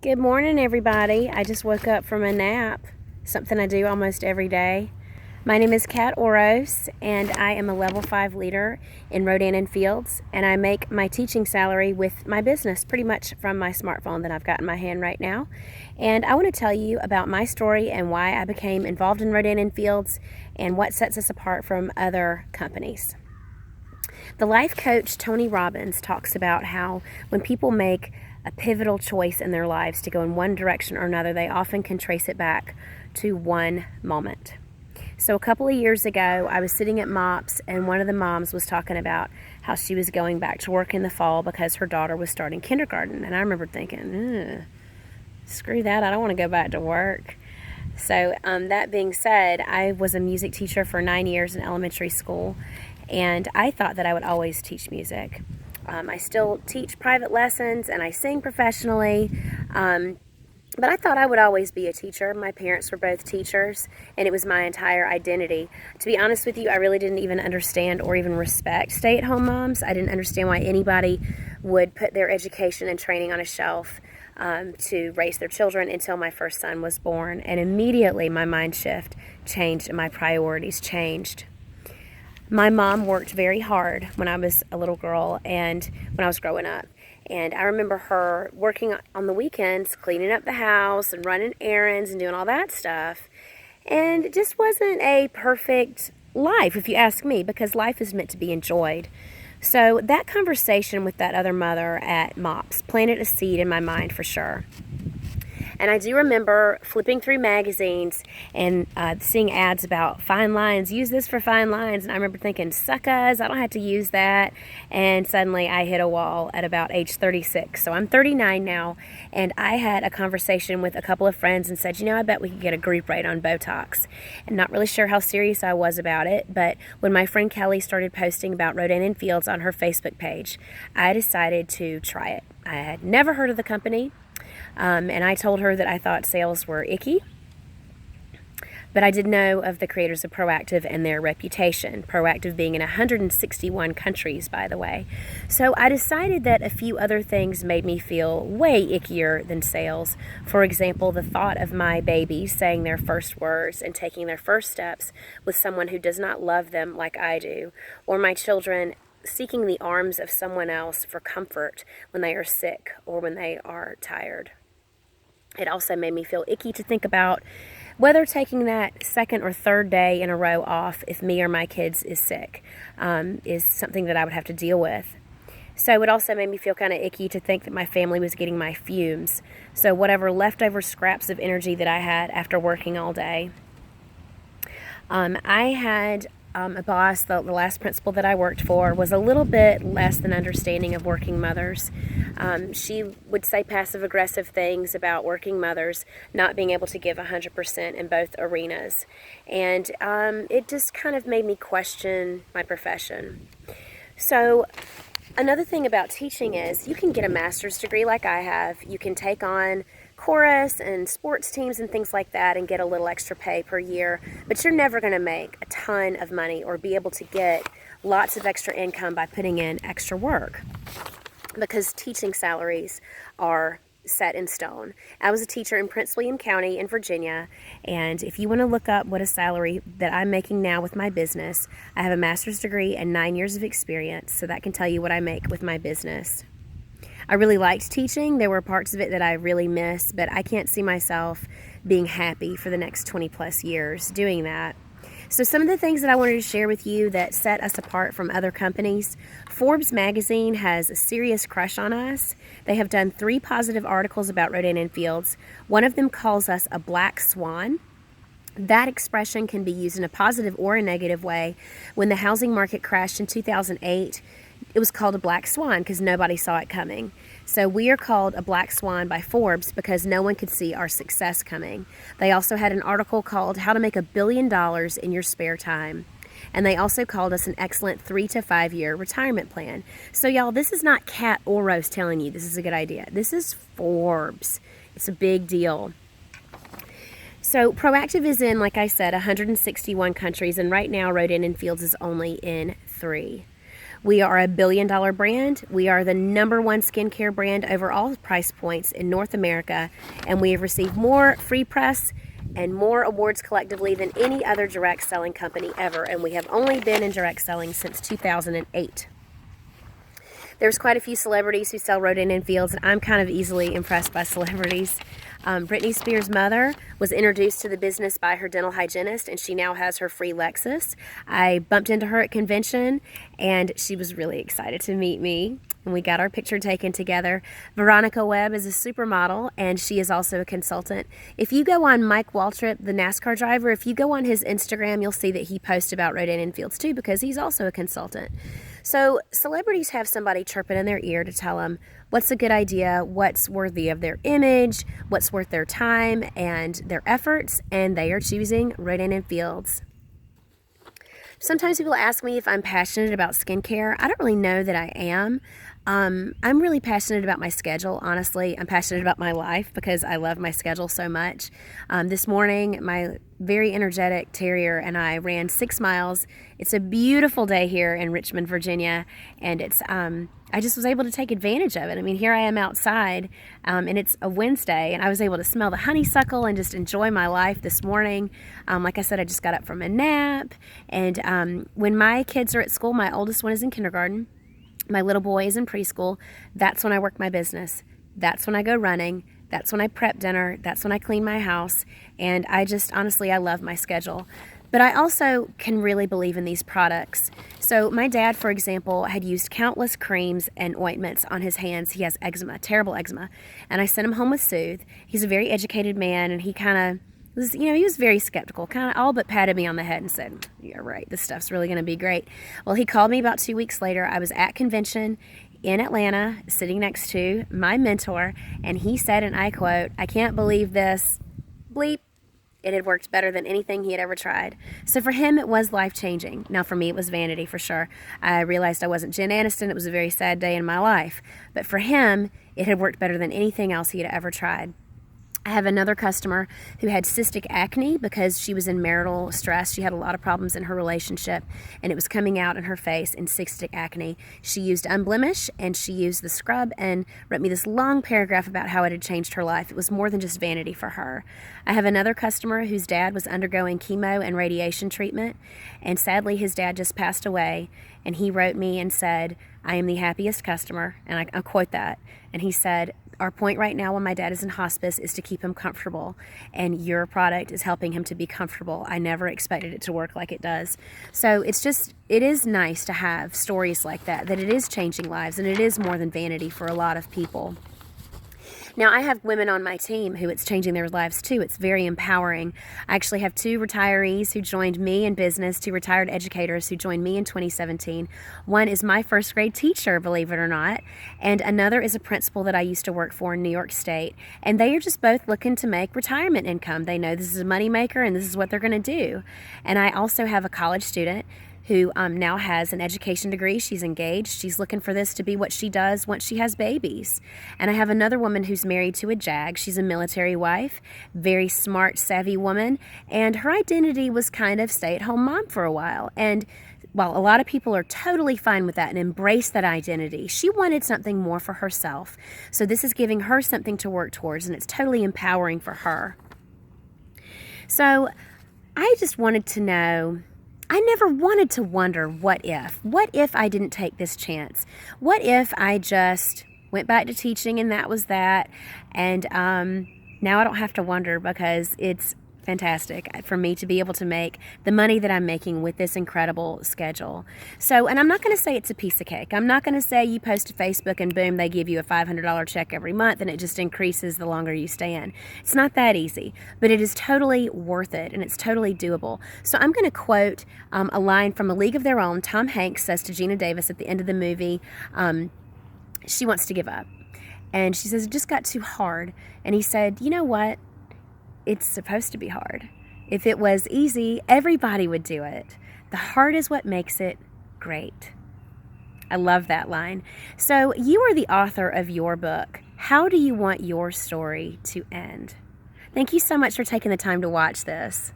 Good morning, everybody. I just woke up from a nap, something I do almost every day. My name is Kat Oros, and I am a level 5 leader in Rodan and Fields, and I make my teaching salary with my business pretty much from my smartphone that I've got in my hand right now. And I want to tell you about my story and why I became involved in Rodan and Fields and what sets us apart from other companies. The life coach Tony Robbins talks about how when people make a pivotal choice in their lives to go in one direction or another, they often can trace it back to one moment. So a couple of years ago, I was sitting at MOPS, and one of the moms was talking about how she was going back to work in the fall because her daughter was starting kindergarten. And I remember thinking, screw that, I don't want to go back to work. So that being said, I was a music teacher for 9 years in elementary school, and I thought that I would always teach music. I still teach private lessons and I sing professionally, but I thought I would always be a teacher. My parents were both teachers, and it was my entire identity. To be honest with you, I really didn't even understand or even respect stay-at-home moms. I didn't understand why anybody would put their education and training on a shelf to raise their children until my first son was born, and immediately my mind shift changed and my priorities changed. My mom worked very hard when I was a little girl and when I was growing up. And I remember her working on the weekends, cleaning up the house and running errands and doing all that stuff. And it just wasn't a perfect life, if you ask me, because life is meant to be enjoyed. So that conversation with that other mother at MOPS planted a seed in my mind for sure. And I do remember flipping through magazines and seeing ads about fine lines. Use this for fine lines. And I remember thinking, suckers, I don't have to use that. And suddenly I hit a wall at about age 36. So I'm 39 now. And I had a conversation with a couple of friends and said, I bet we could get a group rate on Botox. And not really sure how serious I was about it. But when my friend Kelly started posting about Rodan and Fields on her Facebook page, I decided to try it. I had never heard of the company. And I told her that I thought sales were icky, but I did know of the creators of Proactive and their reputation. Proactive being in 161 countries, by the way. So I decided that a few other things made me feel way ickier than sales. For example, the thought of my babies saying their first words and taking their first steps with someone who does not love them like I do, or my children seeking the arms of someone else for comfort when they are sick or when they are tired. It also made me feel icky to think about whether taking that second or third day in a row off if me or my kids is sick is something that I would have to deal with. So it also made me feel kind of icky to think that my family was getting my fumes. So whatever leftover scraps of energy that I had after working all day. I had a boss, the last principal that I worked for, was a little bit less than understanding of working mothers. She would say passive-aggressive things about working mothers not being able to give 100% in both arenas. And it just kind of made me question my profession. So another thing about teaching is you can get a master's degree like I have. You can take on chorus and sports teams and things like that and get a little extra pay per year, but you're never going to make a ton of money or be able to get lots of extra income by putting in extra work because teaching salaries are set in stone. I was a teacher in Prince William County in Virginia, and if you want to look up what a salary that I'm making now with my business, I have a master's degree and 9 years of experience, so that can tell you what I make with my business. I really liked teaching. There were parts of it that I really miss, but I can't see myself being happy for the next 20 plus years doing that. So some of the things that I wanted to share with you that set us apart from other companies. Forbes magazine has a serious crush on us. They have done 3 positive articles about Rodan and Fields. One of them calls us a black swan. That expression can be used in a positive or a negative way. When the housing market crashed in 2008, it was called a black swan because nobody saw it coming. So we are called a black swan by Forbes because no one could see our success coming. They also had an article called How to Make $1 billion in Your Spare Time. And they also called us an excellent 3 to 5 year retirement plan. So y'all, this is not Kat or Rose telling you this is a good idea. This is Forbes. It's a big deal. So Proactive is in, like I said, 161 countries, and right now Rodan and Fields is only in 3. We are a billion-dollar brand. We are the #1 skincare brand over all price points in North America, and we have received more free press and more awards collectively than any other direct selling company ever, and we have only been in direct selling since 2008. There's quite a few celebrities who sell Rodan and Fields, and I'm kind of easily impressed by celebrities. Britney Spears' mother was introduced to the business by her dental hygienist, and she now has her free Lexus. I bumped into her at convention, and she was really excited to meet me, and we got our picture taken together. Veronica Webb is a supermodel, and she is also a consultant. If you go on Mike Waltrip, the NASCAR driver, if you go on his Instagram, you'll see that he posts about Rodan and Fields too, because he's also a consultant. So celebrities have somebody chirping in their ear to tell them what's a good idea, what's worthy of their image, what's worth their time and their efforts, and they are choosing Rodan and Fields. Sometimes people ask me if I'm passionate about skincare. I don't really know that I am. I'm really passionate about my schedule, honestly. I'm passionate about my life because I love my schedule so much. This morning, my very energetic terrier and I ran 6 miles. It's a beautiful day here in Richmond, Virginia, and I just was able to take advantage of it. I mean, here I am outside, and it's a Wednesday, and I was able to smell the honeysuckle and just enjoy my life this morning. Like I said, I just got up from a nap, and when my kids are at school, my oldest one is in kindergarten, my little boy is in preschool, that's when I work my business. That's when I go running. That's when I prep dinner. That's when I clean my house. And I just, honestly, I love my schedule. But I also can really believe in these products. So my dad, for example, had used countless creams and ointments on his hands. He has eczema, terrible eczema. And I sent him home with Soothe. He's a very educated man, and he kind of was, he was very skeptical, kind of all but patted me on the head and said, "You're right, this stuff's really going to be great." Well, he called me about 2 weeks later. I was at convention in Atlanta, sitting next to my mentor, and he said, and I quote, "I can't believe this, bleep." It had worked better than anything he had ever tried. So for him, it was life-changing. Now for me, it was vanity for sure. I realized I wasn't Jen Aniston. It was a very sad day in my life. But for him, it had worked better than anything else he had ever tried. I have another customer who had cystic acne because she was in marital stress. She had a lot of problems in her relationship, and it was coming out in her face in cystic acne. She used Unblemish, and she used the scrub, and wrote me this long paragraph about how it had changed her life. It was more than just vanity for her. I have another customer whose dad was undergoing chemo and radiation treatment, and sadly his dad just passed away, and he wrote me and said, "I am the happiest customer," and I quote that, and he said, "Our point right now when my dad is in hospice is to keep him comfortable, and your product is helping him to be comfortable. I never expected it to work like it does." So it is nice to have stories like that it is changing lives, and it is more than vanity for a lot of people. Now, I have women on my team who it's changing their lives too. It's very empowering. I actually have 2 retirees who joined me in business, 2 retired educators who joined me in 2017. One is my first grade teacher, believe it or not, and another is a principal that I used to work for in New York State. And they are just both looking to make retirement income. They know this is a moneymaker and this is what they're going to do. And I also have a college student who now has an education degree. She's engaged. She's looking for this to be what she does once she has babies. And I have another woman who's married to a JAG. She's a military wife, very smart, savvy woman, and her identity was kind of stay-at-home mom for a while. And while a lot of people are totally fine with that and embrace that identity, she wanted something more for herself. So this is giving her something to work towards, and it's totally empowering for her. So I just wanted to know, I never wanted to wonder what if I didn't take this chance? What if I just went back to teaching and that was that? And now I don't have to wonder, because it's fantastic for me to be able to make the money that I'm making with this incredible schedule. So, and I'm not going to say it's a piece of cake. I'm not going to say you post to Facebook and boom, they give you a $500 check every month and it just increases the longer you stay in. It's not that easy, but it is totally worth it and it's totally doable. So I'm going to quote a line from A League of Their Own. Tom Hanks says to Gina Davis at the end of the movie, she wants to give up. And she says, "It just got too hard." And he said, "You know what? It's supposed to be hard. If it was easy, everybody would do it. The hard is what makes it great." I love that line. So you are the author of your book. How do you want your story to end? Thank you so much for taking the time to watch this.